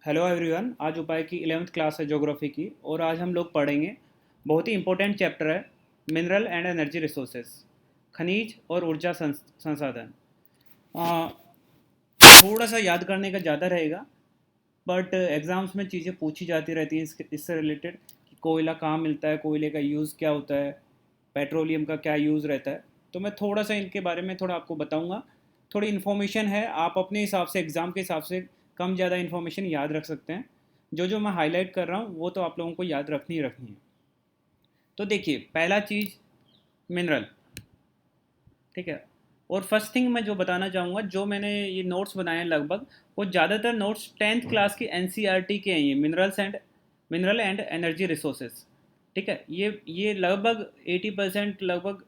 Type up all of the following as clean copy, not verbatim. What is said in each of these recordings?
Hello everyone. आज उपाय की 11वीं क्लास है ज्योग्राफी की, और आज हम लोग पढ़ेंगे बहुत ही इंपॉर्टेंट चैप्टर है मिनरल एंड एनर्जी रिसोर्सेज, खनिज और ऊर्जा संसाधन। अ, थोड़ा सा याद करने का ज़्यादा रहेगा, बट एग्ज़ाम्स में चीज़ें पूछी जाती रहती हैं इससे रिलेटेड कि कोयला कहाँ मिलता है, कोयले का यूज़ क्या होता है, पेट्रोलियम का क्या यूज़ रहता है। तो मैं थोड़ा सा इनके बारे में थोड़ा आपको बताऊंगा। थोड़ी इन्फॉर्मेशन है, आप अपने हिसाब से एग्ज़ाम के हिसाब से कम ज़्यादा इन्फॉर्मेशन याद रख सकते हैं। जो जो मैं हाईलाइट कर रहा हूँ वो तो आप लोगों को याद रखनी ही रखनी है। तो देखिए, पहला चीज़ मिनरल, ठीक है। और फर्स्ट थिंग मैं जो बताना चाहूँगा, जो मैंने ये नोट्स बनाए हैं लगभग, वो ज़्यादातर नोट्स 10th क्लास की एनसीईआरटी के हैं। ये मिनरल एंड एनर्जी रिसोर्सेज, ठीक है। ये लगभग 80% लगभग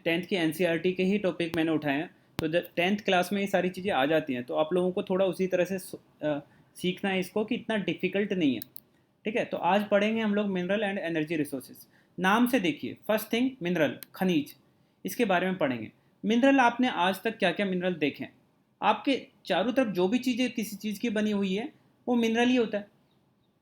10th की एनसीईआरटी के ही टॉपिक मैंने उठाए हैं। तो 10th क्लास में ये सारी चीज़ें आ जाती हैं, तो आप लोगों को थोड़ा उसी तरह से सीखना है इसको कि इतना डिफ़िकल्ट नहीं है, ठीक है। तो आज पढ़ेंगे हम लोग मिनरल एंड एनर्जी रिसोर्सेज। नाम से देखिए, फर्स्ट थिंग मिनरल, खनिज, इसके बारे में पढ़ेंगे। मिनरल, आपने आज तक क्या क्या मिनरल देखे हैं? आपके चारों तरफ जो भी चीज़ें किसी चीज़ की बनी हुई है वो मिनरल ही होता है,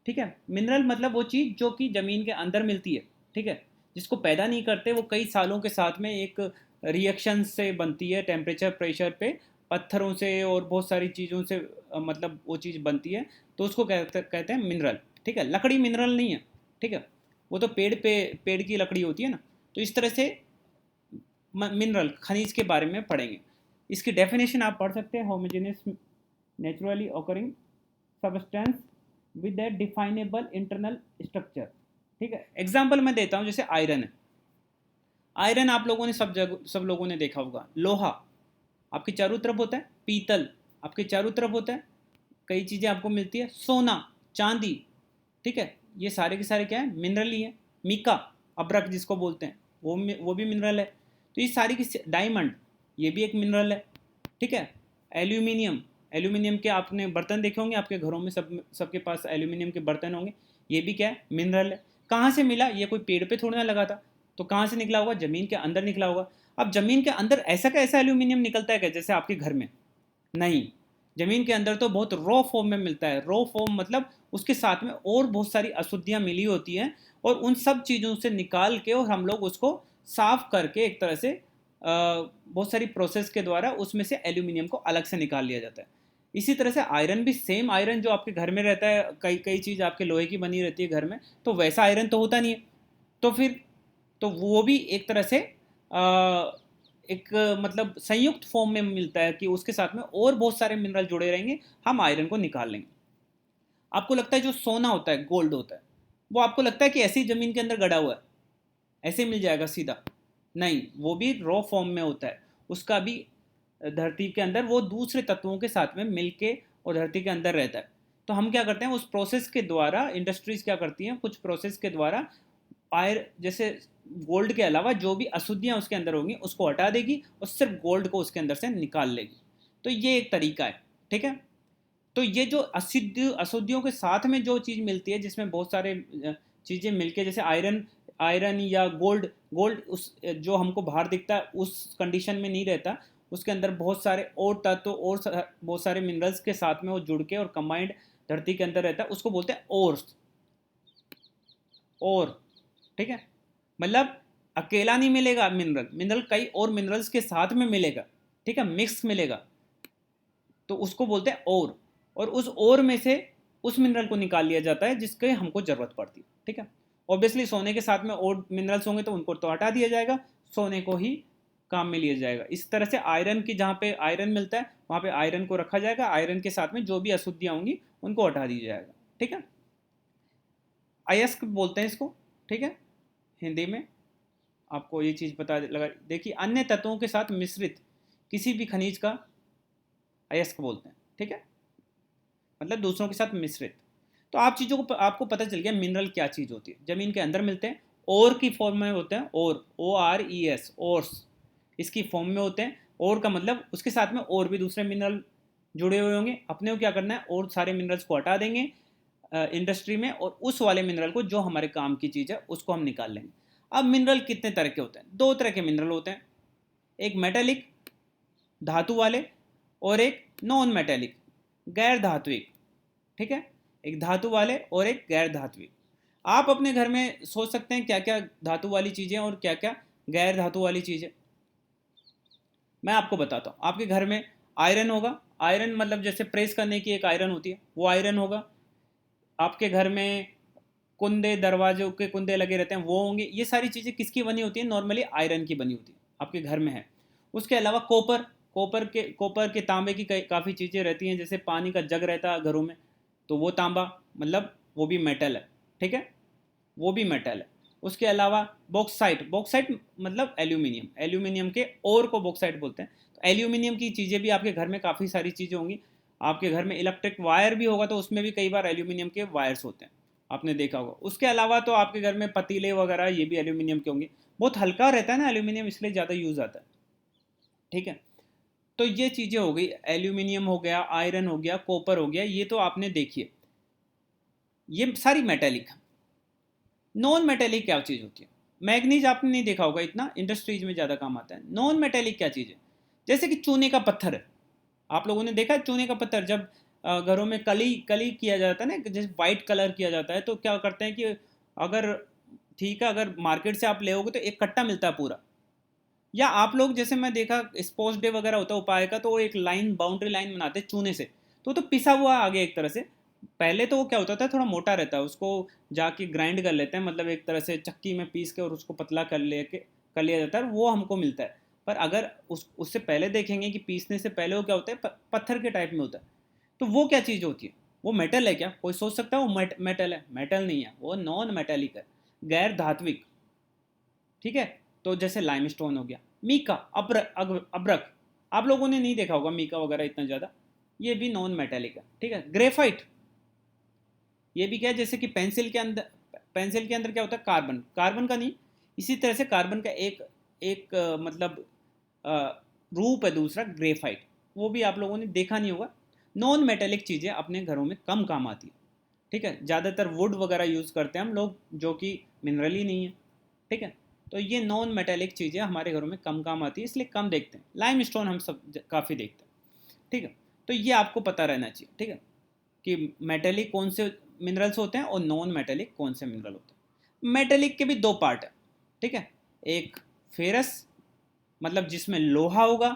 ठीक है। मिनरल मतलब वो चीज़ जो कि ज़मीन के अंदर मिलती है, ठीक है, जिसको पैदा नहीं करते, वो कई सालों के साथ में एक रिएक्शन से बनती है, टेम्परेचर प्रेशर पे, पत्थरों से और बहुत सारी चीज़ों से मतलब वो चीज़ बनती है। तो उसको कहते हैं मिनरल, ठीक है। लकड़ी मिनरल नहीं है, ठीक है, वो तो पेड़ की लकड़ी होती है ना। तो इस तरह से मिनरल, खनिज के बारे में पढ़ेंगे। इसकी डेफिनेशन आप पढ़ सकते हैं, homogeneous naturally occurring substance with A definable internal structure, ठीक है। एग्जाम्पल मैं देता हूँ, जैसे आयरन है। आयरन आप लोगों ने सब लोगों ने देखा होगा। लोहा आपके चारों तरफ होता है, पीतल आपके चारों तरफ होता है, कई चीज़ें आपको मिलती है, सोना, चांदी, ठीक है। ये सारे के सारे क्या है? मिनरल ही है। मीका, अब्रक जिसको बोलते हैं, वो भी मिनरल है। तो ये सारी की डायमंड, ये भी एक मिनरल है, ठीक है। एल्यूमिनियम, एल्यूमिनियम के आपने बर्तन देखे होंगे, आपके घरों में सबके पास एल्यूमिनियम के बर्तन होंगे, ये भी क्या है? मिनरल है। कहाँ से मिला? ये कोई पेड़ पे थोड़ा ना लगा था, तो कहाँ से निकला होगा? ज़मीन के अंदर निकला होगा। अब ज़मीन के अंदर ऐसा का ऐसा एल्यूमिनियम निकलता है क्या जैसे आपके घर में? नहीं, ज़मीन के अंदर तो बहुत रॉ फॉर्म में मिलता है। रॉ फॉर्म मतलब उसके साथ में और बहुत सारी अशुद्धियाँ मिली होती हैं, और उन सब चीज़ों से निकाल के और हम लोग उसको साफ करके एक तरह से बहुत सारी प्रोसेस के द्वारा उसमें से एल्यूमिनियम को अलग से निकाल लिया जाता है। इसी तरह से आयरन भी सेम, आयरन जो आपके घर में रहता है, कई कई चीज़ आपके लोहे की बनी रहती है घर में, तो वैसा आयरन तो होता नहीं है। तो फिर तो वो भी एक तरह से एक मतलब संयुक्त फॉर्म में मिलता है कि उसके साथ में और बहुत सारे मिनरल जुड़े रहेंगे, हम आयरन को निकाल लेंगे। आपको लगता है जो सोना होता है, गोल्ड होता है, वो आपको लगता है कि ऐसी ज़मीन के अंदर गड़ा हुआ है, ऐसे मिल जाएगा सीधा? नहीं, वो भी रॉ फॉर्म में होता है। उसका भी धरती के अंदर वो दूसरे तत्वों के साथ में मिलके और धरती के अंदर रहता है। तो हम क्या करते हैं, उस प्रोसेस के द्वारा, इंडस्ट्रीज क्या करती हैं, कुछ प्रोसेस के द्वारा जैसे गोल्ड के अलावा जो भी अशुद्धियाँ उसके अंदर होंगी उसको हटा देगी और सिर्फ गोल्ड को उसके अंदर से निकाल लेगी। तो ये एक तरीका है, ठीक है। तो ये जो अशुद्धियों के साथ में जो चीज़ मिलती है, जिसमें बहुत सारे चीज़ें मिलके, जैसे आयरन, आयरन या गोल्ड, गोल्ड उस जो हमको बाहर दिखता है उस कंडीशन में नहीं रहता, उसके अंदर बहुत सारे और तत्व और बहुत सारे मिनरल्स के साथ में वो जुड़ के और कंबाइंड धरती के अंदर रहता है, उसको बोलते हैं ओर्स, और, ठीक है। मतलब अकेला नहीं मिलेगा मिनरल, मिनरल कई और मिनरल्स के साथ में मिलेगा, ठीक है, मिक्स मिलेगा, तो उसको बोलते हैं और उस और में से उस मिनरल को निकाल लिया जाता है जिसके हमको ज़रूरत पड़ती है, ठीक है। ऑब्वियसली सोने के साथ में और मिनरल्स होंगे तो उनको तो हटा दिया जाएगा, सोने को ही काम में लिया जाएगा। इस तरह से आयरन की, जहाँ पे आयरन मिलता है वहाँ पे आयरन को रखा जाएगा, आयरन के साथ में जो भी अशुद्धियाँ होंगी उनको हटा दिया जाएगा, ठीक है। अयस्क बोलते हैं इसको, ठीक है, हिंदी में। आपको ये चीज़ पता लगा, देखिए, अन्य तत्वों के साथ मिश्रित किसी भी खनिज का अयस्क बोलते हैं, ठीक है, मतलब दूसरों के साथ मिश्रित। तो आप चीज़ों को आपको पता चल गया मिनरल क्या चीज़ होती है। ज़मीन के अंदर मिलते हैं, और की फॉर्म में होते हैं, और ORES, ओर्स, इसकी फॉर्म में होते हैं। और का मतलब उसके साथ में और भी दूसरे मिनरल जुड़े हुए होंगे, अपने को क्या करना है, और सारे मिनरल्स को हटा देंगे इंडस्ट्री में, और उस वाले मिनरल को जो हमारे काम की चीज़ है उसको हम निकाल लेंगे। अब मिनरल कितने तरह के होते हैं? दो तरह के मिनरल होते हैं, एक मेटेलिक, धातु वाले, और एक नॉन मेटेलिक, गैर धात्विक, ठीक है। एक धातु वाले और एक गैर धात्विक। आप अपने घर में सोच सकते हैं क्या क्या धातु वाली चीज़ें और क्या क्या गैर धातु वाली चीज़ें। मैं आपको बताता हूँ। आपके घर में आयरन होगा, आयरन मतलब जैसे प्रेस करने की एक आयरन होती है, वो आयरन होगा। आपके घर में कुंदे, दरवाजों के कुंदे लगे रहते हैं, वो होंगे। ये सारी चीज़ें किसकी बनी होती हैं? नॉर्मली आयरन की बनी होती है, आपके घर में है। उसके अलावा कॉपर, कॉपर के तांबे की काफ़ी चीज़ें रहती हैं, जैसे पानी का जग रहता है घरों में, तो वो तांबा मतलब वो भी मेटल है, ठीक है, वो भी मेटल है। उसके अलावा बॉक्साइट, बॉक्साइट मतलब एल्यूमिनियम, एल्यूमिनियम के और को बॉक्साइट बोलते हैं। तो एल्यूमिनियम की चीज़ें भी आपके घर में काफ़ी सारी चीज़ें होंगी। आपके घर में इलेक्ट्रिक वायर भी होगा, तो उसमें भी कई बार एल्यूमिनियम के वायर्स होते हैं, आपने देखा होगा। उसके अलावा तो आपके घर में पतीले वगैरह ये भी एल्यूमिनियम के होंगे। बहुत हल्का रहता है ना एल्यूमिनियम, इसलिए ज़्यादा यूज़ आता है, ठीक है। तो ये चीज़ें हो गई, एल्यूमिनियम हो गया, आयरन हो गया, कॉपर हो गया, ये तो आपने देखिए, ये सारी मेटेलिक। नॉन मेटेलिक क्या चीज़ होती है? मैग्नीज आपने नहीं देखा होगा, इतना इंडस्ट्रीज में ज़्यादा काम आता है। नॉन मेटेलिक क्या चीज़ है? जैसे कि चूने का पत्थर है, आप लोगों ने देखा है चूने का पत्थर, जब घरों में कली कली किया जाता है ना, जैसे वाइट कलर किया जाता है, तो क्या करते हैं कि अगर, ठीक है, अगर मार्केट से आप ले तो एक कट्टा मिलता है पूरा। या आप लोग, जैसे मैं देखा स्पोर्ट्स डे वगैरह होता है उपाय का, तो वो एक लाइन, बाउंड्री लाइन बनाते हैं चूने से, तो पिसा हुआ आ गया एक तरह से। पहले तो वो क्या होता था, थोड़ा मोटा रहता है, उसको जाके ग्राइंड कर लेते हैं, मतलब एक तरह से चक्की में पीस के और उसको पतला कर लिया जाता है, वो हमको मिलता है। पर अगर उससे पहले देखेंगे कि पीसने से पहले वो क्या होता है, पत्थर के टाइप में होता है। तो वो क्या चीज़ होती है? वो मेटल है क्या? कोई सोच सकता है वो मेटल है? मेटल नहीं है, वो नॉन मेटेलिक है, गैर धात्विक, ठीक है। तो जैसे लाइमस्टोन हो गया, मीका, अब्रक, आप लोगों ने नहीं देखा होगा मीका वगैरह इतना ज़्यादा, ये भी नॉन मेटेलिक है, ठीक है। ग्रेफाइट, ये भी क्या है, जैसे कि पेंसिल के अंदर क्या होता है, कार्बन, कार्बन का नहीं, इसी तरह से कार्बन का एक एक मतलब रूप है दूसरा, ग्रेफाइट, वो भी आप लोगों ने देखा नहीं होगा। नॉन मेटेलिक चीज़ें अपने घरों में कम काम आती है, ठीक है। ज़्यादातर वुड वगैरह यूज़ करते हैं हम लोग, जो कि मिनरल ही नहीं है, ठीक है। तो ये नॉन मेटेलिक चीज़ें हमारे घरों में कम काम आती है, इसलिए कम देखते हैं। लाइम स्टोन हम सब काफ़ी देखते हैं, ठीक है। तो ये आपको पता रहना चाहिए, ठीक है, कि मेटेलिक कौन से मिनरल्स होते हैं और नॉन मेटेलिक कौन से मिनरल होते हैं। मेटेलिक के भी दो पार्ट है, ठीक है। एक फेरस, मतलब जिसमें लोहा होगा,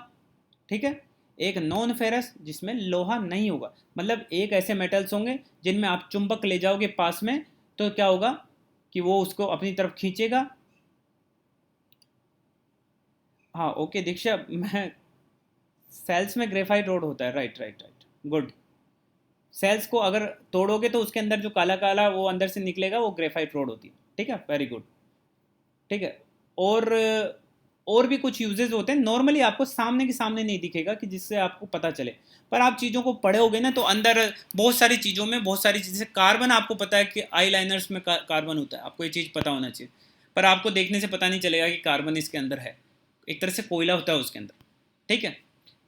ठीक है। एक नॉन फेरस, जिसमें लोहा नहीं होगा। मतलब एक ऐसे मेटल्स होंगे जिनमें आप चुंबक ले जाओगे पास में, तो क्या होगा कि वो उसको अपनी तरफ खींचेगा। हाँ ओके दीक्षा, मैं, सेल्स में ग्रेफाइट रोड होता है, right right right, good. Cells को अगर तोड़ोगे तो उसके अंदर जो काला काला वो अंदर से निकलेगा, वो ग्रेफाइट रोड होती है, ठीक है, वेरी गुड, ठीक है। और और भी कुछ यूजेस होते हैं, नॉर्मली आपको सामने के सामने नहीं दिखेगा कि जिससे आपको पता चले, पर आप चीज़ों को पढ़े होगे ना, तो अंदर बहुत सारी चीज़ों में बहुत सारी चीज़ें, कार्बन आपको पता है कि आई लाइनर्स में कार्बन होता है, आपको ये चीज़ पता होना चाहिए, पर आपको देखने से पता नहीं चलेगा कि कार्बन इसके अंदर है, एक तरह से कोयला होता है उसके अंदर, ठीक है।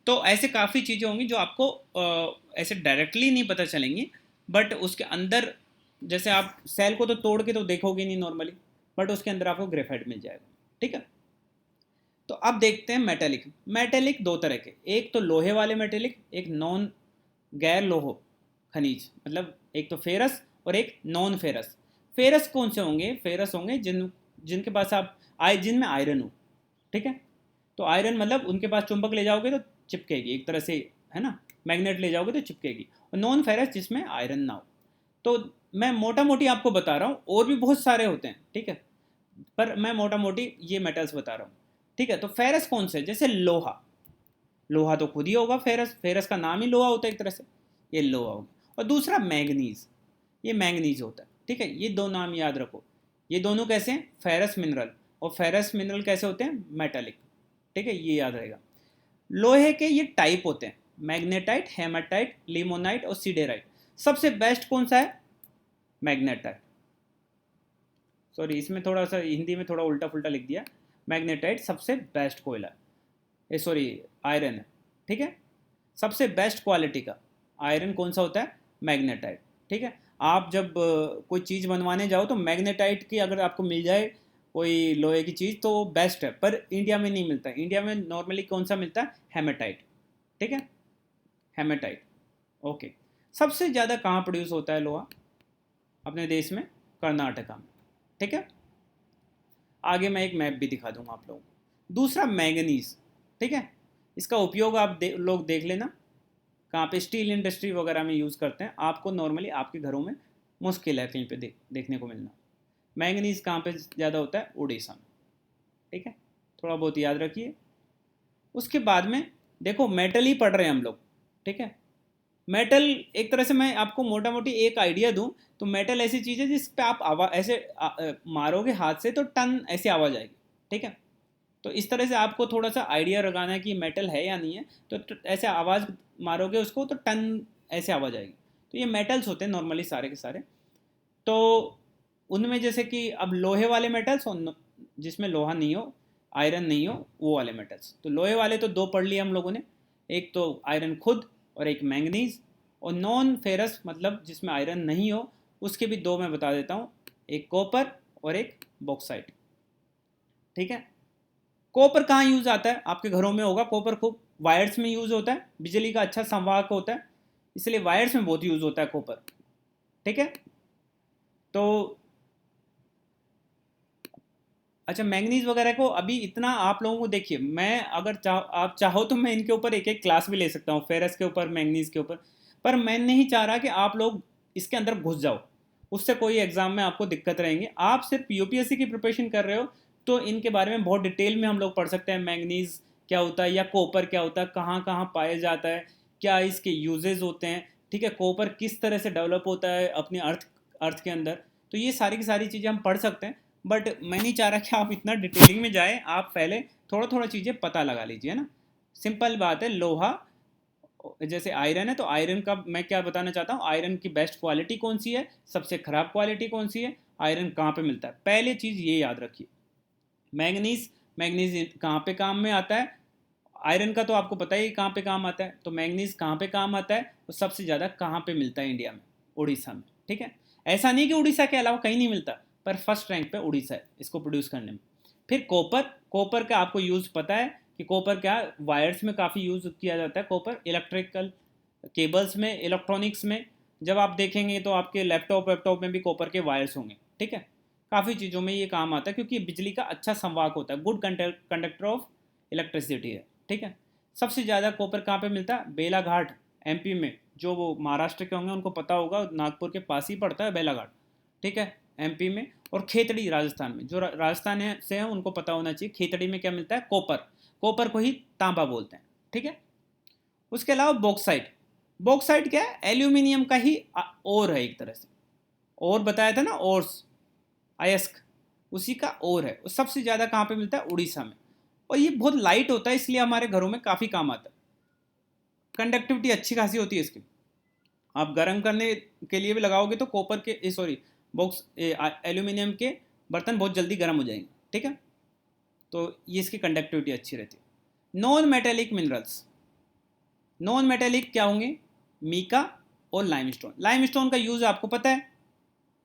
तो ऐसे काफ़ी चीज़ें होंगी जो आपको ऐसे डायरेक्टली नहीं पता चलेंगी, बट उसके अंदर, जैसे आप सेल को तो तोड़ के तो देखोगे नहीं नॉर्मली, बट उसके अंदर आपको ग्रेफाइट मिल जाएगा, ठीक है। तो अब देखते हैं मेटेलिक। मेटेलिक दो तरह के, एक तो लोहे वाले मेटेलिक, एक नॉन, गैर लोहो खनिज, मतलब एक तो फेरस और एक नॉन फेरस। फेरस कौन से होंगे? फेरस होंगे जिनके पास आप जिनमें आयरन हो, ठीक है। तो आयरन मतलब उनके पास चुंबक ले जाओगे तो चिपकेगी एक तरह से, है ना, मैग्नेट ले जाओगे तो चिपकेगी। और नॉन फेरस जिसमें आयरन ना हो। तो मैं मोटा मोटी आपको बता रहा हूँ, और भी बहुत सारे होते हैं, ठीक है, पर मैं मोटा मोटी ये मेटल्स बता रहा हूँ, ठीक है। तो फेरस कौन से? जैसे लोहा, लोहा तो खुद ही होगा फेरस, फेरस का नाम ही लोहा होता है एक तरह से, ये लोहा होगा। और दूसरा मैंगनीज, ये मैंगनीज होता है, ठीक है। ये दो नाम याद रखो। ये दोनों कैसे हैं? फेरस मिनरल, और फेरस मिनरल कैसे होते हैं? मेटालिक, ठीक है, ये याद रहेगा। लोहे के ये टाइप होते हैं, मैग्नेटाइट, हेमाटाइट, लिमोनाइट और सीडेराइट। सबसे बेस्ट कौन सा है? मैग्नेटाइट, सॉरी इसमें थोड़ा सा हिंदी में थोड़ा उल्टा फुल्टा लिख दिया। मैग्नेटाइट सबसे बेस्ट कोयला, ए सॉरी आयरन है, ठीक है। सबसे बेस्ट क्वालिटी का आयरन कौन सा होता है? मैग्नेटाइट, ठीक है। आप जब कोई चीज़ बनवाने जाओ तो मैग्नेटाइट की अगर आपको मिल जाए कोई लोहे की चीज़ तो बेस्ट है, पर इंडिया में नहीं मिलता है। इंडिया में नॉर्मली कौन सा मिलता है? हेमेटाइट, ठीक है, हेमेटाइट, ओके। सबसे ज़्यादा कहाँ प्रोड्यूस होता है लोहा अपने देश में? कर्नाटका में। ठीक है, आगे मैं एक मैप भी दिखा दूंगा आप लोगों को। दूसरा मैंगनीज, ठीक है, इसका उपयोग आप लोग देख लेना कहाँ पे स्टील इंडस्ट्री वगैरह में यूज़ करते हैं। आपको नॉर्मली आपके घरों में मुश्किल है कहीं पे देखने को मिलना। मैंगनीज कहाँ पे ज़्यादा होता है? उड़ीसा में। ठीक है, थोड़ा बहुत याद रखिए। उसके बाद में देखो मेटल ही पढ़ रहे हैं हम लोग। ठीक है, मेटल एक तरह से मैं आपको मोटा मोटी एक आइडिया दूं तो मेटल ऐसी चीज़ है जिस पे आप आवाज ऐसे मारोगे हाथ से तो टन ऐसे आवाज़ आएगी। ठीक है, तो इस तरह से आपको थोड़ा सा आइडिया लगाना है कि मेटल है या नहीं है। तो ऐसे आवाज़ मारोगे उसको तो टन ऐसे आवाज़ आएगी। तो ये मेटल्स होते हैं नॉर्मली सारे के सारे। तो उनमें जैसे कि अब लोहे वाले मेटल्स और जिसमें लोहा नहीं हो, आयरन नहीं हो, वो वाले मेटल्स। तो लोहे वाले तो दो पढ़ लिए हम लोगों ने, एक तो आयरन खुद और एक मैंगनीज। और नॉन फेरस मतलब जिसमें आयरन नहीं हो उसके भी दो मैं बता देता हूँ, एक कॉपर और एक बॉक्साइट। ठीक है, कॉपर कहाँ यूज़ आता है? आपके घरों में होगा कॉपर, खूब वायर्स में यूज़ होता है, बिजली का अच्छा संवाहक होता है, इसलिए वायर्स में बहुत यूज़ होता है कॉपर। ठीक है, तो अच्छा मैंगनीज वगैरह को अभी इतना आप लोगों को देखिए, मैं अगर आप चाहो तो मैं इनके ऊपर एक एक क्लास भी ले सकता हूँ, फेरस के ऊपर, मैंगनीज के ऊपर। पर मैं नहीं चाह रहा कि आप लोग इसके अंदर घुस जाओ, उससे कोई एग्जाम में आपको दिक्कत रहेंगी। आप सिर्फ यूपीएससी की प्रिपरेशन कर रहे हो तो इनके बारे में बहुत डिटेल में हम लोग पढ़ सकते हैं। मैंगनीज क्या होता है या कॉपर क्या होता है, कहाँ कहाँ पाया जाता है, क्या इसके यूजेज होते हैं। ठीक है, कॉपर किस तरह से डेवलप होता है अपने अर्थ के अंदर। तो ये सारी की सारी चीज़ें हम पढ़ सकते हैं। बट मैं नहीं चाह रहा कि आप इतना डिटेलिंग में जाए, आप पहले थोड़ा थोड़ा चीज़ें पता लगा लीजिए ना। सिंपल बात है, लोहा जैसे आयरन है तो आयरन का मैं क्या बताना चाहता हूँ, आयरन की बेस्ट क्वालिटी कौन सी है, सबसे खराब क्वालिटी कौन सी है, आयरन कहाँ पे मिलता है, पहले चीज़ ये याद रखिए। मैंगनीज, मैंगनीज कहाँ पे काम में आता है? आयरन का तो आपको पता ही कहाँ पे काम आता है, तो मैंगनीज कहाँ पे काम आता है और सबसे ज़्यादा कहाँ पे मिलता है? इंडिया में, उड़ीसा में। ठीक है, ऐसा नहीं कि उड़ीसा के अलावा कहीं नहीं मिलता, पर फर्स्ट रैंक पे उड़ीसा है इसको प्रोड्यूस करने में। फिर कॉपर, कॉपर का आपको यूज़ पता है कि कॉपर क्या, वायर्स में काफ़ी यूज़ किया जाता है कॉपर, इलेक्ट्रिकल केबल्स में, इलेक्ट्रॉनिक्स में। जब आप देखेंगे तो आपके लैपटॉप वैपटॉप में भी कॉपर के वायर्स होंगे। ठीक है, काफ़ी चीज़ों में ये काम आता है क्योंकि बिजली का अच्छा संवाहक होता है, गुड कंडक्टर ऑफ इलेक्ट्रिसिटी है। ठीक है, सबसे ज़्यादा कॉपर कहाँ पे मिलता है? बेलाघाट एमपी में। जो वो महाराष्ट्र के होंगे उनको पता होगा, नागपुर के पास ही पड़ता है बेलाघाट। ठीक है, एमपी में। और खेतड़ी राजस्थान में, जो राजस्थान से हैं उनको पता होना चाहिए खेतड़ी में क्या मिलता है? कॉपर। कॉपर को ही तांबा बोलते हैं। ठीक है, उसके अलावा बॉक्साइट, बॉक्साइट क्या है? एल्यूमिनियम का ही ओर है एक तरह से। और बताया था ना, ओर्स, अयस्क, उसी का और है। और सबसे ज़्यादा कहाँ पे मिलता है? उड़ीसा में। और ये बहुत लाइट होता है इसलिए हमारे घरों में काफ़ी काम आता है। कंडक्टिविटी अच्छी खासी होती है इसकी। आप गर्म करने के लिए भी लगाओगे तो कॉपर के सॉरी बॉक्स एल्यूमिनियम के बर्तन बहुत जल्दी गर्म हो जाएंगे। ठीक है, तो ये इसकी कंडक्टिविटी अच्छी रहती है। Non metallic minerals, non metallic क्या होंगे? मीका और लाइमस्टोन। लाइमस्टोन का यूज़ आपको पता है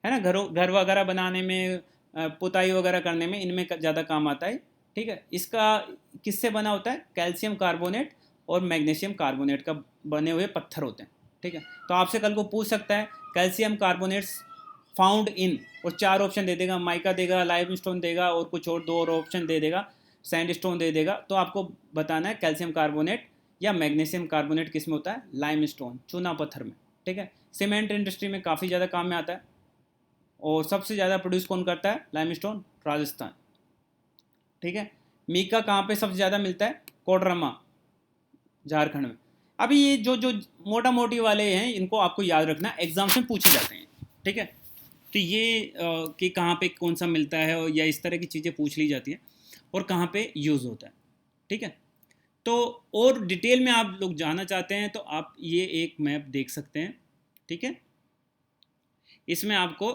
ना, घर वगैरह बनाने में, पुताई वगैरह करने में इनमें ज़्यादा काम आता है। ठीक है, इसका किससे बना होता है? कैल्शियम कार्बोनेट और मैग्नीशियम कार्बोनेट का बने हुए पत्थर होते हैं। ठीक है, तो आपसे कल को पूछ सकता है कैल्शियम कार्बोनेट्स फाउंड इन, और चार ऑप्शन दे देगा, माइका देगा, लाइमस्टोन देगा और कुछ और दो और ऑप्शन दे देगा, सैंडस्टोन दे देगा। तो आपको बताना है कैल्शियम कार्बोनेट या मैग्नीशियम कार्बोनेट किस में होता है? लाइमस्टोन, चूना पत्थर में। ठीक है, सीमेंट इंडस्ट्री में काफ़ी ज़्यादा काम में आता है। और सबसे ज़्यादा प्रोड्यूस कौन करता है? लाइमस्टोन, राजस्थान। ठीक है, मीका कहाँ पे सबसे ज़्यादा मिलता है? कोडरमा, झारखंड में। अभी ये जो जो मोटा मोटी वाले हैं इनको आपको याद रखना, एग्जाम्स में पूछे जाते हैं। ठीक है, तो ये कि कहाँ पे कौन सा मिलता है या इस तरह की चीज़ें पूछ ली जाती हैं और कहाँ पे यूज़ होता है। ठीक है, तो और डिटेल में आप लोग जानना चाहते हैं तो आप ये एक मैप देख सकते हैं। ठीक है, इसमें आपको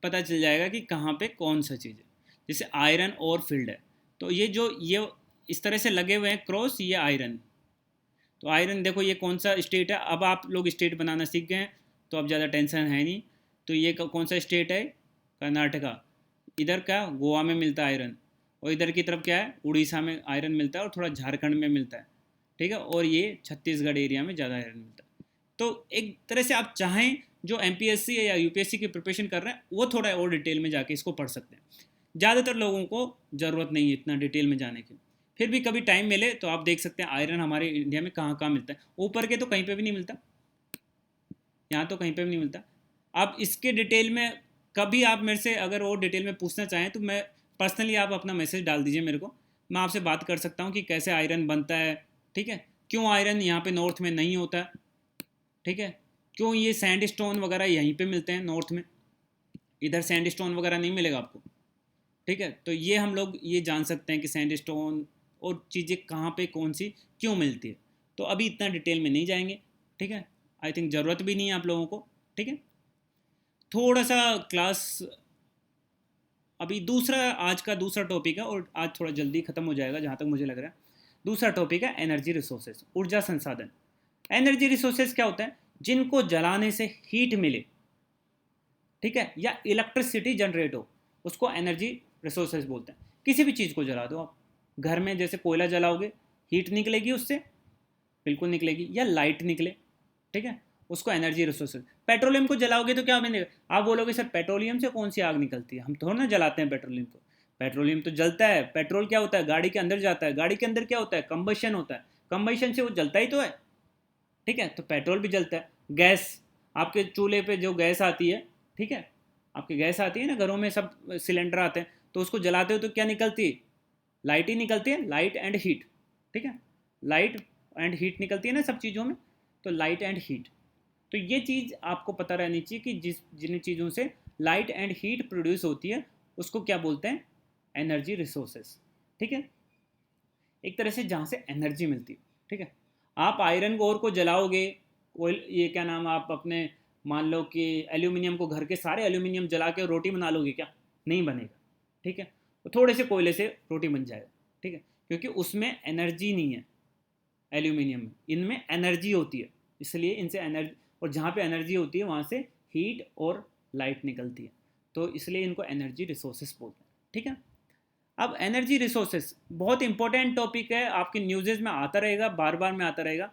पता चल जाएगा कि कहाँ पे कौन सा चीज़ है। जैसे आयरन और फील्ड है, तो ये इस तरह से लगे हुए हैं क्रॉस, ये आयरन। तो आयरन देखो ये कौन सा स्टेट है, अब आप लोग स्टेट बनाना सीख गए हैं तो अब ज़्यादा टेंशन है नहीं। तो ये कौन सा स्टेट है? कर्नाटका। इधर क्या? गोवा में मिलता है आयरन। और इधर की तरफ क्या है? उड़ीसा में आयरन मिलता है और थोड़ा झारखंड में मिलता है। ठीक है, और ये छत्तीसगढ़ एरिया में ज़्यादा आयरन मिलता है। तो एक तरह से आप चाहें जो MPSC या UPSC की प्रिपरेशन कर रहे हैं वो थोड़ा और डिटेल में जाके इसको पढ़ सकते हैं। ज़्यादातर लोगों को ज़रूरत नहीं है इतना डिटेल में जाने की, फिर भी कभी टाइम मिले तो आप देख सकते हैं आयरन हमारे इंडिया में कहाँ कहाँ मिलता है। ऊपर के तो कहीं पे भी नहीं मिलता, यहाँ तो कहीं पे भी नहीं मिलता। आप इसके डिटेल में कभी आप मेरे से अगर और डिटेल में पूछना चाहें तो मैं पर्सनली आप अपना मैसेज डाल दीजिए मेरे को, मैं आपसे बात कर सकता हूँ कि कैसे आयरन बनता है, ठीक है, क्यों आयरन यहाँ पे नॉर्थ में नहीं होता है, ठीक है, क्यों ये सैंड स्टोन वगैरह यहीं पे मिलते हैं नॉर्थ में, इधर सैंड स्टोन वगैरह नहीं मिलेगा आपको, ठीक है। तो ये हम लोग ये जान सकते हैं कि सैंड स्टोन और चीज़ें कहाँ पे कौन सी क्यों मिलती है। तो अभी इतना डिटेल में नहीं जाएंगे, ठीक है, आई थिंक ज़रूरत भी नहीं है आप लोगों को, ठीक है। थोड़ा सा क्लास अभी दूसरा आज का दूसरा टॉपिक है और आज थोड़ा जल्दी ख़त्म हो जाएगा जहाँ तक मुझे लग रहा है। दूसरा टॉपिक है एनर्जी रिसोर्सेज, ऊर्जा संसाधन। एनर्जी रिसोर्सेज क्या होता है? जिनको जलाने से हीट मिले, ठीक है, या इलेक्ट्रिसिटी जनरेट हो, उसको एनर्जी रिसोर्सेज बोलते हैं। किसी भी चीज़ को जला दो आप, घर में जैसे कोयला जलाओगे हीट निकलेगी उससे, बिल्कुल निकलेगी, या लाइट निकले, ठीक है, उसको एनर्जी रिसोर्सेज। पेट्रोलियम को जलाओगे तो क्या बनेगा? आप बोलोगे सर पेट्रोलियम से कौन सी आग निकलती है, हम थोड़ा ना जलाते हैं पेट्रोलियम को। पेट्रोलियम तो जलता है, पेट्रोल क्या होता है, गाड़ी के अंदर जाता है, गाड़ी के अंदर क्या होता है, कंबशन होता है, कंबशन से वो जलता ही तो है, ठीक है। तो पेट्रोल भी जलता है। गैस, आपके चूल्हे पे जो गैस आती है, ठीक है, आपकी गैस आती है ना, घरों में सब सिलेंडर आते हैं, तो उसको जलाते हो तो क्या निकलती है? लाइट ही निकलती है, लाइट एंड हीट, ठीक है, लाइट एंड हीट निकलती है ना सब चीज़ों में, तो लाइट एंड हीट। तो ये चीज़ आपको पता रहनी चाहिए कि जिन चीज़ों से लाइट एंड हीट प्रोड्यूस होती है उसको क्या बोलते हैं? एनर्जी रिसोर्सेस, ठीक है, एक तरह से जहाँ से एनर्जी मिलती है, ठीक है। आप आयरन कोर को जलाओगे, कोई ये क्या नाम, आप अपने मान लो कि एल्यूमिनियम को, घर के सारे एल्यूमिनियम जला के रोटी बना लोगे क्या? नहीं बनेगा, ठीक है। तो थोड़े से कोयले से रोटी बन जाएगा, ठीक है, क्योंकि उसमें एनर्जी नहीं है एल्यूमिनियम में, इनमें एनर्जी होती है, इसलिए इनसे एनर्जी, और जहाँ पे एनर्जी होती है वहाँ से हीट और लाइट निकलती है, तो इसलिए इनको एनर्जी रिसोर्सेस बोलते हैं, ठीक है। अब एनर्जी रिसोर्सेस बहुत इंपॉर्टेंट टॉपिक है, आपके न्यूज़ेज में आता रहेगा, बार बार में आता रहेगा।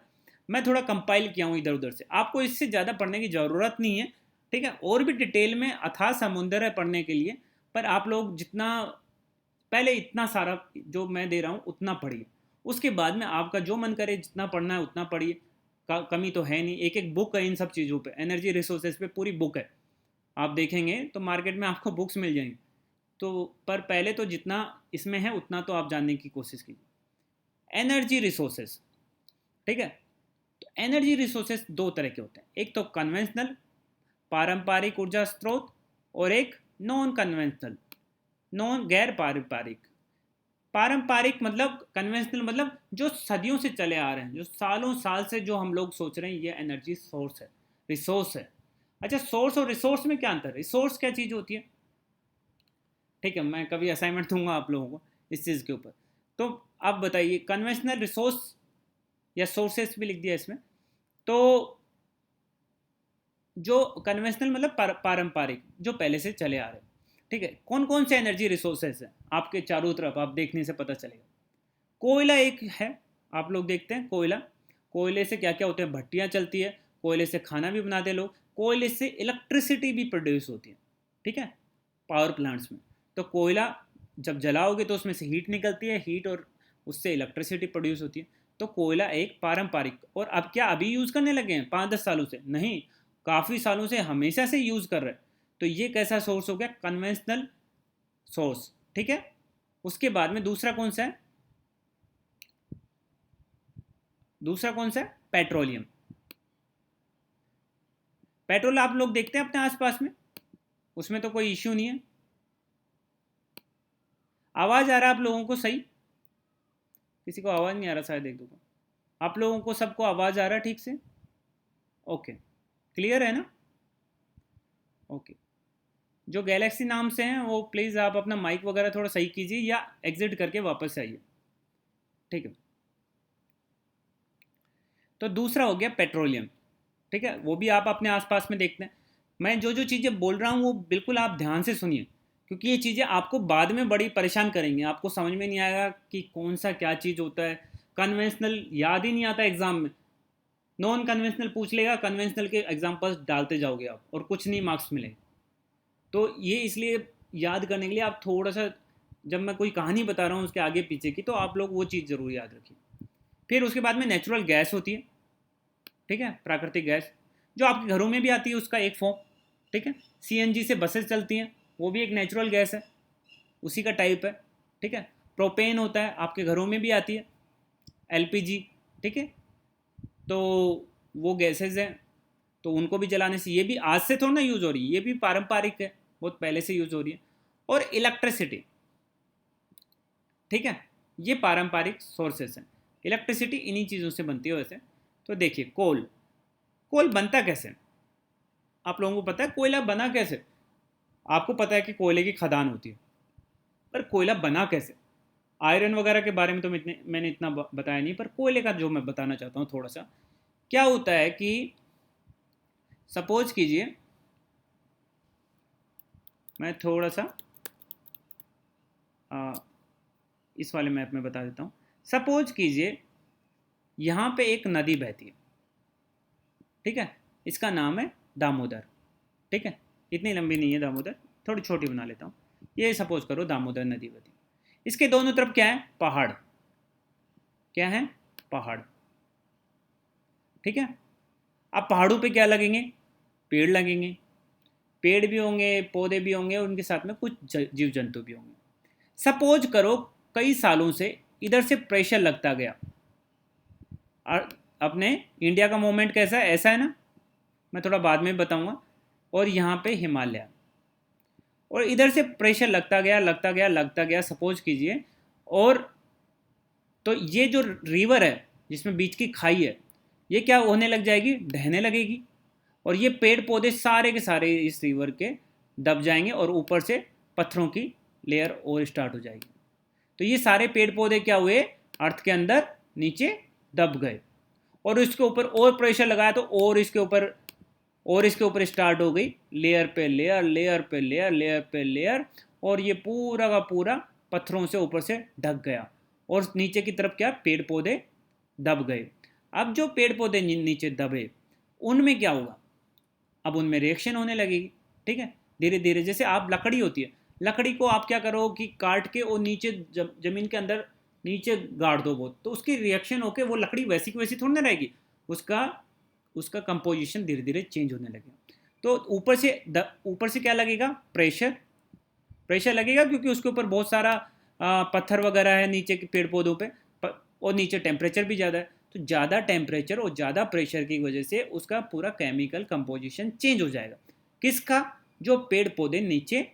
मैं थोड़ा कंपाइल किया हूँ इधर उधर से, आपको इससे ज़्यादा पढ़ने की ज़रूरत नहीं है, ठीक है। और भी डिटेल में अथाह समुंदर है पढ़ने के लिए, पर आप लोग जितना पहले इतना सारा जो मैं दे रहा हूँ उतना पढ़िए, उसके बाद में आपका जो मन करे जितना पढ़ना है उतना पढ़िए, कमी तो है नहीं। एक एक बुक है इन सब चीज़ों पे, एनर्जी रिसोर्सेज पे पूरी बुक है, आप देखेंगे तो मार्केट में आपको बुक्स मिल जाएंगी। तो पर पहले तो जितना इसमें है उतना तो आप जानने की कोशिश कीजिए। एनर्जी रिसोर्सेज, ठीक है, तो एनर्जी रिसोर्सेज दो तरह के होते हैं, एक तो कन्वेंशनल पारंपरिक ऊर्जा स्रोत, और एक नॉन कन्वेंशनल, नॉन गैर पारंपरिक। पारंपरिक मतलब, कन्वेंशनल मतलब जो सदियों से चले आ रहे हैं, जो सालों साल से जो हम लोग सोच रहे हैं ये एनर्जी सोर्स है, रिसोर्स है। अच्छा, सोर्स और रिसोर्स में क्या अंतर है? रिसोर्स क्या चीज़ होती है, ठीक है, मैं कभी असाइनमेंट दूंगा आप लोगों को इस चीज़ के ऊपर। तो आप बताइए, कन्वेंशनल रिसोर्स या सोर्सेस भी लिख दिया इसमें, तो जो कन्वेंशनल मतलब पारंपरिक, जो पहले से चले आ रहे हैं, ठीक है। कौन कौन से एनर्जी रिसोर्सेस हैं आपके चारों तरफ, आप देखने से पता चलेगा। कोयला एक है, आप लोग देखते हैं कोयला, कोयले से क्या क्या होते हैं, भट्टियाँ चलती है, कोयले से खाना भी बनाते लोग, कोयले से इलेक्ट्रिसिटी भी प्रोड्यूस होती है, ठीक है, पावर प्लांट्स में। तो कोयला जब जलाओगे तो उसमें से हीट निकलती है, हीट और उससे इलेक्ट्रिसिटी प्रोड्यूस होती है। तो कोयला एक पारंपरिक, और अब क्या अभी यूज़ करने लगे हैं 5-10 सालों से? नहीं, काफ़ी सालों से हमेशा से यूज़ कर रहे हैं। तो ये कैसा सोर्स हो गया? कन्वेंशनल सोर्स, ठीक है। उसके बाद में दूसरा कौन सा है? दूसरा कौन सा है? पेट्रोलियम। पेट्रोल आप लोग देखते हैं अपने आसपास में, उसमें तो कोई इश्यू नहीं है। आवाज़ आ रहा है आप लोगों को सही? किसी को आवाज़ नहीं आ रहा शायद, एक दो को। आप लोगों को सबको आवाज़ आ रहा है ठीक से? ओके, क्लियर है ना? ओके, जो गैलेक्सी नाम से हैं वो प्लीज़ आप अपना माइक वगैरह थोड़ा सही कीजिए या एग्जिट करके वापस आइए, ठीक है। तो दूसरा हो गया पेट्रोलियम, ठीक है, वो भी आप अपने आसपास में देखते हैं। मैं जो जो चीज़ें बोल रहा हूँ वो बिल्कुल आप ध्यान से सुनिए, क्योंकि ये चीज़ें आपको बाद में बड़ी परेशान करेंगी, आपको समझ में नहीं आएगा कि कौन सा क्या चीज़ होता है। कन्वेंशनल याद ही नहीं आता एग्ज़ाम में, नॉन कन्वेंशनल पूछ लेगा, कन्वेंशनल के एग्जांपल्स डालते जाओगे आप और कुछ नहीं मार्क्स मिलेंगे। तो ये इसलिए याद करने के लिए आप थोड़ा सा, जब मैं कोई कहानी बता रहा हूँ उसके आगे पीछे की, तो आप लोग वो चीज़ ज़रूर याद रखिए। फिर उसके बाद में नेचुरल गैस होती है, ठीक है, प्राकृतिक गैस जो आपके घरों में भी आती है, उसका एक फॉर्म, ठीक है। सीएनजी से बसेस चलती हैं, वो भी एक नेचुरल गैस है, उसी का टाइप है, ठीक है। प्रोपेन होता है, आपके घरों में भी आती है, एलपीजी, ठीक है। तो वो गैसेज हैं, तो उनको भी जलाने से, ये भी आज से थोड़ा ना यूज़ हो रही है, ये भी पारंपरिक है, बहुत पहले से यूज़ हो रही है। और इलेक्ट्रिसिटी, ठीक है, ये पारंपरिक सोर्सेस हैं। इलेक्ट्रिसिटी इन्हीं चीज़ों से बनती है वैसे। तो देखिए, कोल, कोल बनता कैसे, आप लोगों को पता है कोयला बना कैसे? आपको पता है कि कोयले की खदान होती है, पर कोयला बना कैसे? आयरन वगैरह के बारे में तो मैंने इतना बताया नहीं, पर कोयले का जो मैं बताना चाहता हूँ थोड़ा सा, क्या होता है कि सपोज कीजिए, मैं थोड़ा सा इस वाले मैप में बता देता हूँ। सपोज कीजिए यहाँ पे एक नदी बहती है, ठीक है, इसका नाम है दामोदर, ठीक है। इतनी लंबी नहीं है दामोदर, थोड़ी छोटी बना लेता हूँ। ये सपोज करो दामोदर नदी बहती, इसके दोनों तरफ क्या है? पहाड़, क्या है? पहाड़, ठीक है। अब पहाड़ों पे क्या लगेंगे? पेड़ लगेंगे, पेड़ भी होंगे, पौधे भी होंगे, उनके साथ में कुछ जीव जंतु भी होंगे। सपोज करो कई सालों से इधर से प्रेशर लगता गया, और अपने इंडिया का मूवमेंट कैसा है, ऐसा है ना, मैं थोड़ा बाद में बताऊंगा। और यहाँ पे हिमालय, और इधर से प्रेशर लगता गया लगता गया लगता गया, सपोज कीजिए। और तो ये जो रिवर है जिसमें बीच की खाई है, ये क्या होने लग जाएगी? ढहने लगेगी, और ये पेड़ पौधे सारे के सारे इस रिवर के दब जाएंगे, और ऊपर से पत्थरों की लेयर और स्टार्ट हो जाएगी। तो ये सारे पेड़ पौधे क्या हुए? अर्थ के अंदर नीचे दब गए, और इसके ऊपर और प्रेशर लगाया तो और इसके ऊपर स्टार्ट हो गई लेयर पे लेयर, लेयर पे लेयर, लेयर पे लेयर, और ये पूरा का पूरा पत्थरों से ऊपर से ढक गया, और नीचे की तरफ क्या? पेड़ पौधे दब गए। अब जो पेड़ पौधे नीचे दबे, उनमें क्या होगा? अब उनमें रिएक्शन होने लगेगी, ठीक है, धीरे धीरे। जैसे आप लकड़ी होती है, लकड़ी को आप क्या करो कि काट के और नीचे जमीन के अंदर नीचे गाड़ दो बहुत, तो उसकी रिएक्शन होके वो लकड़ी वैसी की वैसी थोड़ी ना रहेगी, उसका उसका कंपोजिशन धीरे धीरे चेंज होने लगेगा। तो ऊपर से क्या लगेगा? प्रेशर, प्रेशर लगेगा, क्योंकि उसके ऊपर बहुत सारा पत्थर वगैरह है नीचे के पेड़ पौधों पे, और नीचे टेम्परेचर भी ज़्यादा है। तो ज़्यादा टेम्परेचर और ज़्यादा प्रेशर की वजह से उसका पूरा केमिकल कंपोजिशन चेंज हो जाएगा। किसका? जो पेड़ पौधे नीचे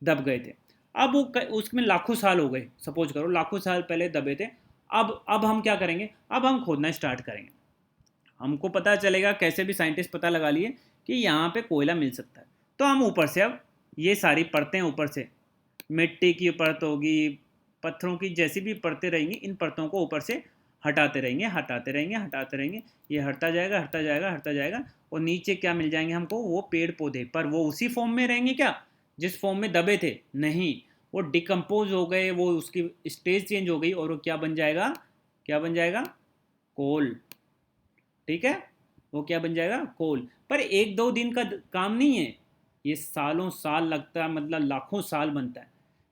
दब गए थे। अब वो उसमें लाखों साल हो गए, सपोज करो लाखों साल पहले दबे थे। अब हम क्या करेंगे? अब हम खोदना स्टार्ट करेंगे। हमको पता चलेगा, कैसे भी साइंटिस्ट पता लगा लिए कि यहाँ पे कोयला मिल सकता है। तो हम ऊपर से, अब ये सारी परतें, ऊपर से मिट्टी की परत होगी, पत्थरों की जैसी भी परतें रहेंगी, इन परतों को ऊपर से हटाते रहेंगे, हटाते रहेंगे, हटाते रहेंगे। ये हटता जाएगा, हटता जाएगा, हटता जाएगा, और नीचे क्या मिल जाएंगे हमको? वो पेड़ पौधे। पर वो उसी फॉर्म में रहेंगे क्या जिस फॉर्म में दबे थे? नहीं, वो डिकम्पोज हो गए, वो उसकी स्टेज चेंज हो गई, और वो क्या बन जाएगा? क्या बन जाएगा? कोल, ठीक है। वो क्या बन जाएगा? कोल। पर एक दो दिन का काम नहीं है, ये सालों साल लगता है, मतलब लाखों साल बनता है,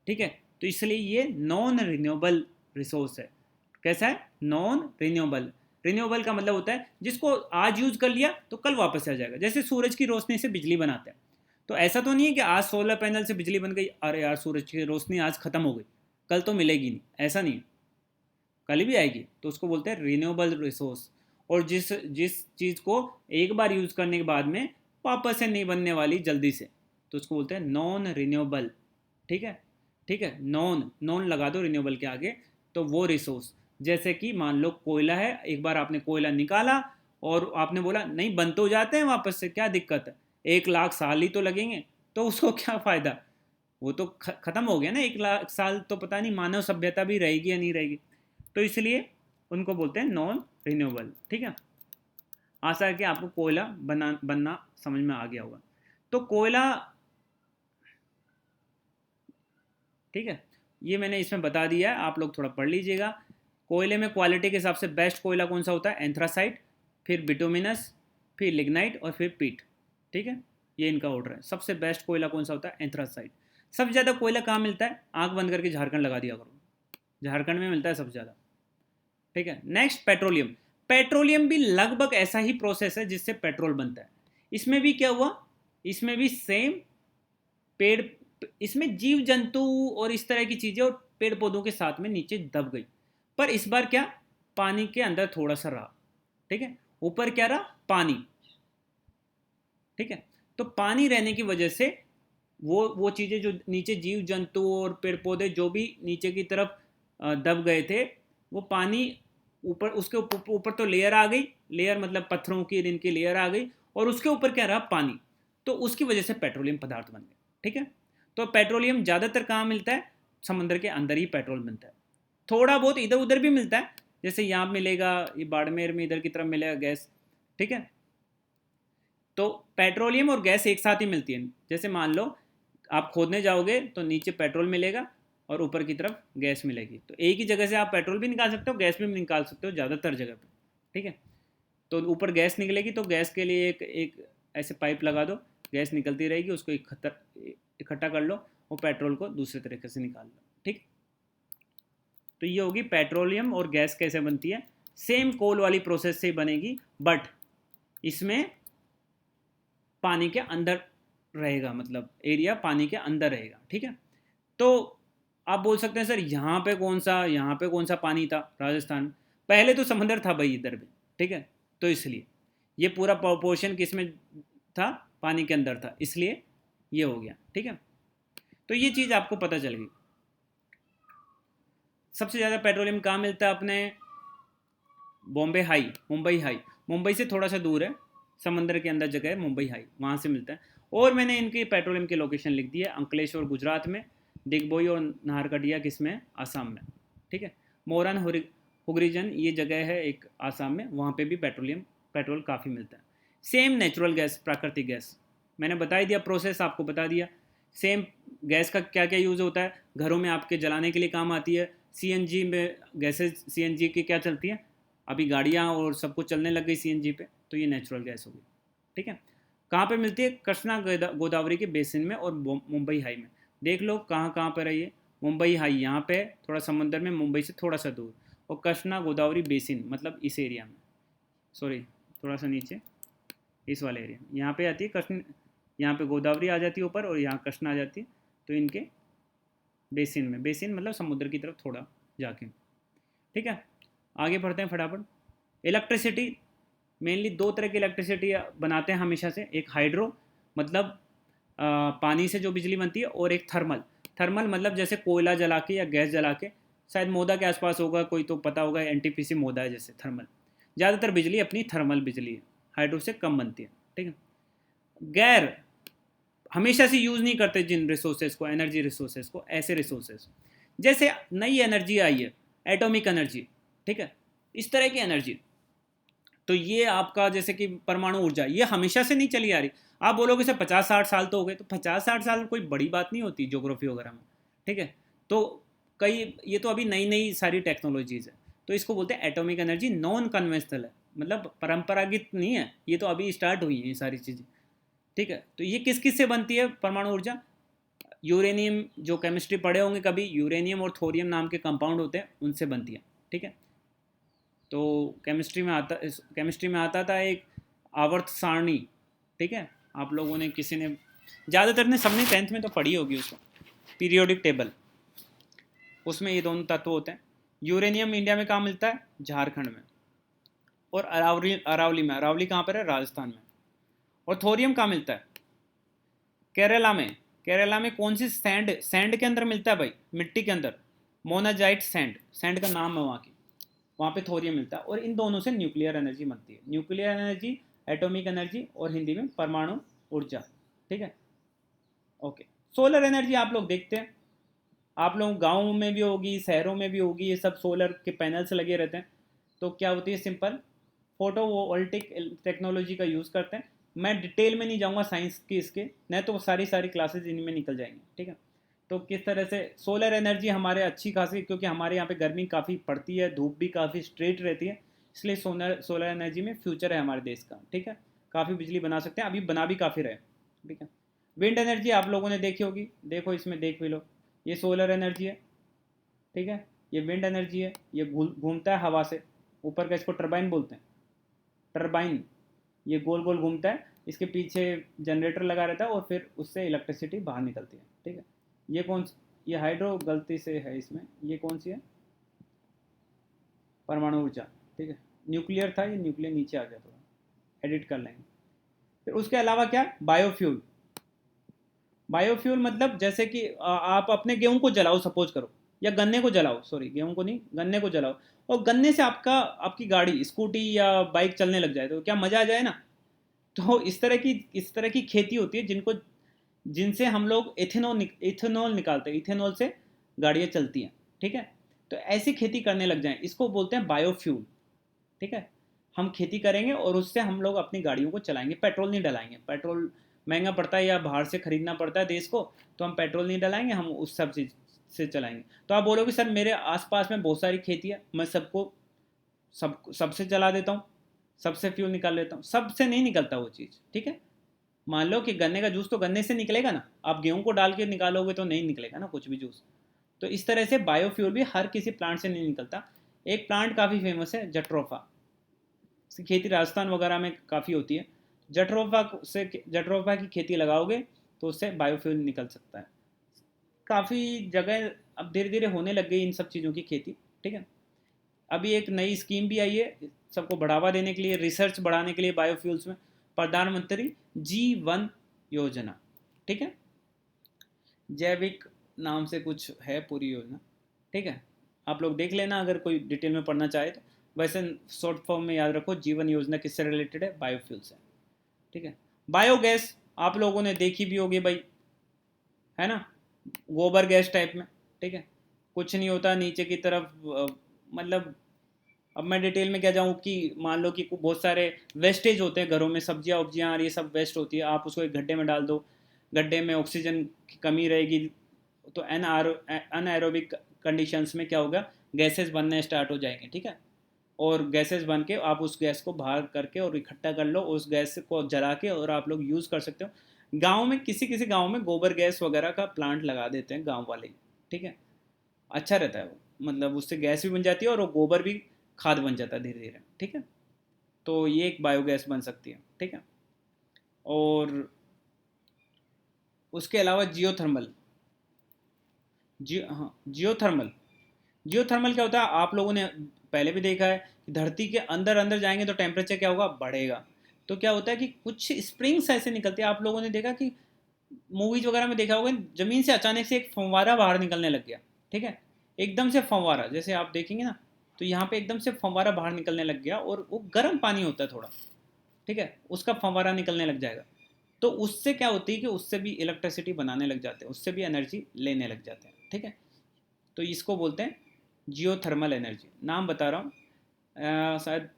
ठीक है। तो इसलिए ये नॉन रिन्यूएबल रिसोर्स है। कैसा है? Non renewable. रिन्यूएबल का मतलब होता है जिसको आज यूज कर लिया तो कल वापस आ जाएगा। जैसे सूरज की रोशनी से बिजली बनाते हैं, तो ऐसा तो नहीं है कि आज सोलर पैनल से बिजली बन गई, अरे यार सूरज की रोशनी आज खत्म हो गई, कल तो मिलेगी नहीं, ऐसा नहीं है, कल भी आएगी। तो उसको बोलते हैं रिन्यूएबल रिसोर्स। और जिस जिस चीज़ को एक बार यूज़ करने के बाद में वापस से नहीं बनने वाली जल्दी से, तो उसको बोलते हैं नॉन रिन्यूएबल, ठीक है, ठीक है। नॉन नॉन लगा दो रिन्यूएबल के आगे। तो वो रिसोर्स, जैसे कि मान लो कोयला है, एक बार आपने कोयला निकाला और आपने बोला नहीं, बन तो जाते हैं वापस से, क्या दिक्कत है, 1 लाख साल ही तो लगेंगे, तो उसको क्या फ़ायदा? वो तो ख़त्म हो गया ना। 1 लाख साल तो पता नहीं मानव सभ्यता भी रहेगी या नहीं रहेगी। तो इसलिए उनको बोलते हैं नॉन रिन्यूएबल, ठीक है। आशा है कि आपको कोयला बनना समझ में आ गया होगा। तो कोयला, ठीक है, ये मैंने इसमें बता दिया है, आप लोग थोड़ा पढ़ लीजिएगा। कोयले में क्वालिटी के हिसाब से बेस्ट कोयला कौन सा होता है? एंथ्रासाइट, फिर बिटुमिनस, फिर लिग्नाइट और फिर पीट। ठीक है, ये इनका ऑर्डर है। सबसे बेस्ट कोयला कौन सा होता है? एंथ्रासाइट। सबसे ज़्यादा कोयला कहाँ मिलता है? आंख बंद करके झारखंड लगा दिया करो, झारखंड में मिलता है सबसे ज़्यादा। ठीक है, नेक्स्ट पेट्रोलियम। पेट्रोलियम भी लगभग ऐसा ही प्रोसेस है जिससे पेट्रोल बनता है। इसमें भी क्या हुआ? इसमें भी सेम पेड़, इसमें जीव जंतु और इस तरह की चीज़ें और पेड़ पौधों के साथ में नीचे दब गई, पर इस बार क्या, पानी के अंदर थोड़ा सा रहा। ठीक है, ऊपर क्या रहा? पानी। ठीक है, तो पानी रहने की वजह से वो चीज़ें जो नीचे जीव जंतु और पेड़ पौधे जो भी नीचे की तरफ दब गए थे, वो पानी ऊपर, उसके ऊपर तो लेयर आ गई, लेयर मतलब पत्थरों की इनकी लेयर आ गई, और उसके ऊपर क्या रहा? पानी। तो उसकी वजह से पेट्रोलियम पदार्थ बन गए। ठीक है, तो पेट्रोलियम ज़्यादातर कहाँ मिलता है? समंदर के अंदर ही पेट्रोल मिलता है। थोड़ा बहुत इधर उधर भी मिलता है, जैसे यहाँ मिलेगा, ये बाड़मेर में इधर की तरफ मिलेगा गैस। ठीक है, तो पेट्रोलियम और गैस एक साथ ही मिलती है। जैसे मान लो आप खोदने जाओगे तो नीचे पेट्रोल मिलेगा और ऊपर की तरफ गैस मिलेगी, तो एक ही जगह से आप पेट्रोल भी निकाल सकते हो, गैस भी निकाल सकते हो ज़्यादातर जगह पे। ठीक है, तो ऊपर गैस निकलेगी तो गैस के लिए एक एक ऐसे पाइप लगा दो, गैस निकलती रहेगी, उसको इकट्ठा कर लो और पेट्रोल को दूसरे तरीके से निकाल लो। ठीक, तो ये होगी पेट्रोलियम और गैस कैसे बनती है। सेम कोल वाली प्रोसेस से ही बनेगी, बट इसमें पानी के अंदर रहेगा, मतलब एरिया पानी के अंदर रहेगा। ठीक है, तो आप बोल सकते हैं सर यहाँ पे कौन सा पानी था राजस्थान में? पहले तो समंदर था भाई इधर भी। ठीक है, तो इसलिए ये पूरा पोर्शन किस में था? पानी के अंदर था, इसलिए ये हो गया। ठीक है, तो ये चीज़ आपको पता चल गई। सबसे ज़्यादा पेट्रोलियम कहाँ मिलता है? अपने बॉम्बे हाई, मुंबई हाई, मुंबई से थोड़ा सा दूर है, समंदर के अंदर जगह है मुंबई हाई, वहाँ से मिलता है। और मैंने इनकी पेट्रोलियम की लोकेशन लिख दी है, अंकलेश्वर गुजरात में, दिग्बोई और नाहरकटिया किस में? आसाम में। ठीक है, मोरन हुगरीजन ये जगह है एक आसाम में, वहाँ पे भी पेट्रोल काफ़ी मिलता है। सेम नेचुरल गैस, प्राकृतिक गैस, मैंने बता ही दिया, प्रोसेस आपको बता दिया। सेम गैस का क्या क्या यूज़ होता है? घरों में आपके जलाने के लिए काम आती है। सीएनजी में गैसेज, सीएनजी की क्या चलती है? अभी गाड़ियाँ और सब कुछ चलने लग गई सीएनजी पे, तो ये नेचुरल गैस होगी। ठीक है, कहाँ पे मिलती है? कृष्णा गोदावरी के बेसिन में और मुंबई हाई में। देख लो कहाँ कहाँ पर है ये। मुंबई हाई यहाँ पे थोड़ा समंदर में, मुंबई से थोड़ा सा दूर, और कृष्णा गोदावरी बेसिन मतलब इस एरिया में, सॉरी थोड़ा सा नीचे इस वाले एरिया में, यहाँ पे आती है कृष्ण, यहाँ पे गोदावरी आ जाती है ऊपर और यहाँ कृष्णा आ जाती है, तो इनके बेसिन में, बेसिन मतलब समुद्र की तरफ थोड़ा जाके। ठीक है, आगे बढ़ते हैं फटाफट। इलेक्ट्रिसिटी, मेनली दो तरह की इलेक्ट्रिसिटी बनाते हैं हमेशा से, एक हाइड्रो मतलब पानी से जो बिजली बनती है, और एक थर्मल। थर्मल मतलब जैसे कोयला जला के या गैस जला के, शायद मोदा के आसपास होगा कोई तो पता होगा, एनटीपीसी मोदा है जैसे थर्मल। ज़्यादातर बिजली अपनी थर्मल बिजली है, हाइड्रो से कम बनती है। ठीक है, गैर हमेशा से यूज़ नहीं करते जिन रिसोर्सेज को, एनर्जी रिसोर्सेज को, ऐसे रिसोर्सेज जैसे नई एनर्जी आई है, एटॉमिक एनर्जी। ठीक है, इस तरह की एनर्जी, तो ये आपका जैसे कि परमाणु ऊर्जा, ये हमेशा से नहीं चली आ रही। आप बोलोगे सर 50-60 साल तो हो गए, तो 50-60 साल कोई बड़ी बात नहीं होती ज्योग्राफी वगैरह में। ठीक है, तो कई, ये तो अभी नई नई सारी टेक्नोलॉजीज़ है, तो इसको बोलते हैं एटॉमिक एनर्जी। नॉन कन्वेंशनल है, मतलब परंपरागत नहीं है, ये तो अभी स्टार्ट हुई है ये सारी चीज़ें। ठीक है, तो ये किस किस से बनती है परमाणु ऊर्जा? यूरेनियम, जो केमिस्ट्री पढ़े होंगे कभी, यूरेनियम और थोरियम नाम के कंपाउंड होते हैं, उनसे बनती है। ठीक है, तो केमिस्ट्री में आता था एक आवर्त सारणी। ठीक है, आप लोगों ने, किसी ने, ज़्यादातर ने, सबने 10th में तो पढ़ी होगी उसको, पीरियोडिक टेबल, उसमें ये दोनों तत्व होते हैं। यूरेनियम इंडिया में कहाँ मिलता है? झारखंड में, और अरावली में। अरावली कहाँ पर है? राजस्थान में। और थोरियम कहाँ मिलता है? केरला में। केरला में कौन सी सैंड के अंदर मिलता है भाई, मिट्टी के अंदर, मोनाजाइट सैंड, सैंड का नाम है वहाँ की, वहाँ पे थोरियम मिलता है। और इन दोनों से न्यूक्लियर एनर्जी बनती है, न्यूक्लियर एनर्जी, एटॉमिक एनर्जी, और हिंदी में परमाणु ऊर्जा। ठीक है, ओके। सोलर एनर्जी आप लोग देखते हैं, आप लोग गाँव में भी होगी, शहरों में भी होगी, ये सब सोलर के पैनल्स लगे रहते हैं। तो क्या होती है? सिंपल फोटोवोल्टिक टेक्नोलॉजी का यूज़ करते हैं। मैं डिटेल में नहीं जाऊँगा साइंस की इसके, नहीं तो सारी सारी क्लासेज इनमें निकल जाएंगी। ठीक है, तो किस तरह से सोलर एनर्जी हमारे अच्छी खासी, क्योंकि हमारे यहाँ पे गर्मी काफ़ी पड़ती है, धूप भी काफ़ी स्ट्रेट रहती है, इसलिए सोलर एनर्जी में फ्यूचर है हमारे देश का, ठीक है। काफ़ी बिजली बना सकते हैं, अभी बना भी काफ़ी रहे, ठीक है। विंड एनर्जी आप लोगों ने देखी होगी, देखो इसमें देख भी लो, ये सोलर एनर्जी है, ठीक है। ये विंड एनर्जी है, ये घूमता है हवा से ऊपर का, इसको टरबाइन बोलते हैं, टरबाइन। ये गोल गोल घूमता है, इसके पीछे जनरेटर लगा रहता है और फिर उससे इलेक्ट्रिसिटी बाहर निकलती है, ठीक है। ये ये हाइड्रो गलती से है इसमें, ये कौन सी है, परमाणु ऊर्जा, ठीक है। न्यूक्लियर था, ये न्यूक्लियर नीचे आ गया, थोड़ा एडिट कर लेंगे। फिर उसके अलावा क्या, बायोफ्यूल। बायोफ्यूल मतलब जैसे कि आप अपने गेहूं को जलाओ सपोज करो, या गन्ने को जलाओ, सॉरी गेहूं को नहीं, गन्ने को जलाओ, और गन्ने से आपकी गाड़ी स्कूटी या बाइक चलने लग जाए, तो क्या मज़ा आ जाए ना। तो इस तरह की खेती होती है जिनसे हम लोग इथेनॉल निकालते हैं, इथेनॉल से गाड़ियाँ चलती हैं, ठीक है। तो ऐसी खेती करने लग जाएं, इसको बोलते हैं बायोफ्यूल, ठीक है। हम खेती करेंगे और उससे हम लोग अपनी गाड़ियों को चलाएंगे, पेट्रोल नहीं डलाएंगे, पेट्रोल महंगा पड़ता है या बाहर से खरीदना पड़ता है देश को, तो हम पेट्रोल नहीं डलाएंगे, हम उस सब चीज़ से चलाएंगे। तो आप बोलोगे सर मेरे आसपास में बहुत सारी खेती है, मैं सबसे चला देता हूँ, सबसे फ्यूल निकाल लेता हूँ, सबसे नहीं निकलता वो चीज़, ठीक है। मान लो कि गन्ने का जूस तो गन्ने से निकलेगा ना, आप गेहूं को डाल के निकालोगे तो नहीं निकलेगा ना कुछ भी जूस। तो इस तरह से बायोफ्यूल भी हर किसी प्लांट से नहीं निकलता। एक प्लांट काफ़ी फेमस है, जट्रोफा, इसकी खेती राजस्थान वगैरह में काफ़ी होती है। जट्रोफा की खेती लगाओगे तो उससे बायोफ्यूल निकल सकता है। काफ़ी जगह अब धीरे धीरे होने लग गई इन सब चीज़ों की खेती, ठीक है। अभी एक नई स्कीम भी आई है सबको बढ़ावा देने के लिए, रिसर्च बढ़ाने के लिए बायोफ्यूल्स में, प्रधानमंत्री G1 योजना, ठीक है। जैविक नाम से कुछ है पूरी योजना, ठीक है। आप लोग देख लेना अगर कोई डिटेल में पढ़ना चाहे तो। वैसे शॉर्ट फॉर्म में याद रखो, जीवन योजना किससे रिलेटेड है, बायोफ्यूल से, ठीक है। बायोगैस आप लोगों ने देखी भी होगी भाई, है ना, गोबर गैस टाइप में, ठीक है। कुछ नहीं होता नीचे की तरफ, मतलब अब मैं डिटेल में क्या जाऊँ कि मान लो कि बहुत सारे वेस्टेज होते हैं घरों में, सब्जियां उब्जियां और ये सब वेस्ट होती है, आप उसको एक गड्ढे में डाल दो, गड्ढे में ऑक्सीजन की कमी रहेगी, तो अनएरोबिक कंडीशंस में क्या होगा, गैसेस बनने स्टार्ट हो जाएंगे, ठीक है। और गैसेस बन के आप उस गैस को बाहर करके और इकट्ठा कर लो, उस गैस को जला के और आप लोग यूज़ कर सकते हो। गाँव में किसी किसी गाँव में गोबर गैस वगैरह का प्लांट लगा देते हैं गाँव वाले, ठीक है। अच्छा रहता है वो, मतलब उससे गैस भी बन जाती है और वो गोबर भी खाद बन जाता है धीरे धीरे, ठीक है। तो ये एक बायोगैस बन सकती है, ठीक है। और उसके अलावा जियोथर्मल, हाँ जियोथर्मल, जियोथर्मल क्या होता है, आप लोगों ने पहले भी देखा है कि धरती के अंदर अंदर जाएंगे तो टेम्परेचर क्या होगा, बढ़ेगा। तो क्या होता है कि कुछ स्प्रिंग्स ऐसे निकलते हैं, आप लोगों ने देखा कि मूवीज वगैरह में देखा होगा, जमीन से अचानक से एक फंवारा बाहर निकलने लग गया, ठीक है। एकदम से फंवारा, जैसे आप देखेंगे ना, तो यहाँ पे एकदम से फंवारा बाहर निकलने लग गया और वो गर्म पानी होता है थोड़ा, ठीक है, उसका फंवारा निकलने लग जाएगा। तो उससे क्या होती है कि उससे भी इलेक्ट्रिसिटी बनाने लग जाते हैं, उससे भी एनर्जी लेने लग जाते हैं, ठीक है। तो इसको बोलते हैं जियोथर्मल एनर्जी। नाम बता रहा हूँ, शायद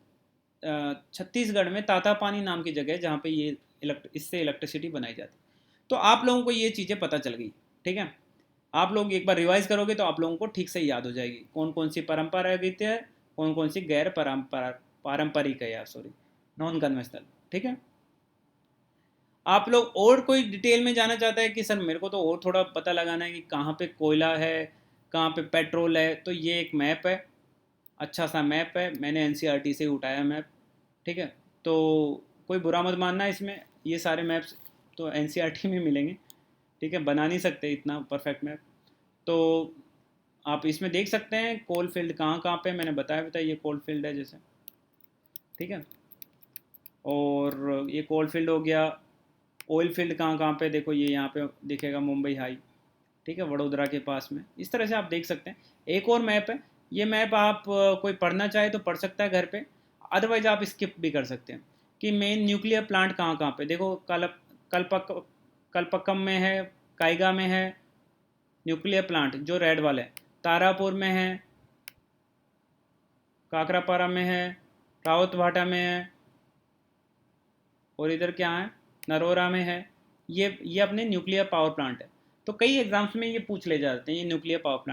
छत्तीसगढ़ में तातापानी नाम की जगह है जहाँ पे ये इससे इलेक्ट्रिसिटी बनाई जाती है। तो आप लोगों को ये चीज़ें पता चल गई, ठीक है। आप लोग एक बार रिवाइज करोगे तो आप लोगों को ठीक से याद हो जाएगी कौन कौन सी परंपरागत है, कौन कौन सी गैर पारंपरिक है, या सॉरी नॉन कन्वेंशनल, ठीक है। आप लोग और कोई डिटेल में जाना चाहता है कि सर मेरे को तो और थोड़ा पता लगाना है कि कहाँ पे कोयला है, कहाँ पे पेट्रोल है, तो ये एक मैप है, अच्छा सा मैप है, मैंने एनसीईआरटी से उठाया मैप, ठीक है। तो कोई बुरा मत मानना इसमें, ये सारे मैप्स तो एनसीईआरटी में मिलेंगे, ठीक है, बना नहीं सकते इतना परफेक्ट मैप। तो आप इसमें देख सकते हैं कोल फील्ड कहाँ कहाँ पे, मैंने बताया ये कोल फील्ड है जैसे, ठीक है। और ये कोल फील्ड हो गया। ऑयल फील्ड कहाँ कहाँ पे, देखो ये यहाँ पे दिखेगा मुंबई हाई, ठीक है, वडोदरा के पास में, इस तरह से आप देख सकते हैं। एक और मैप है, ये मैप आप कोई पढ़ना चाहे तो पढ़ सकता है घर पे, अदरवाइज आप स्किप भी कर सकते हैं कि मेन न्यूक्लियर प्लांट कहाँ कहाँ पे, देखो कलपक कलपक्कम में है, काइगा में है न्यूक्लियर प्लांट जो रेड वाले, तारापुर में है, काकरापारा में है, रावतभाटा में है, और इधर क्या है, नरोरा में है। ये अपने न्यूक्लियर पावर प्लांट है। तो कई एग्जाम्स में ये पूछ ले जाते हैं, ये न्यूक्लियर पावर प्लांट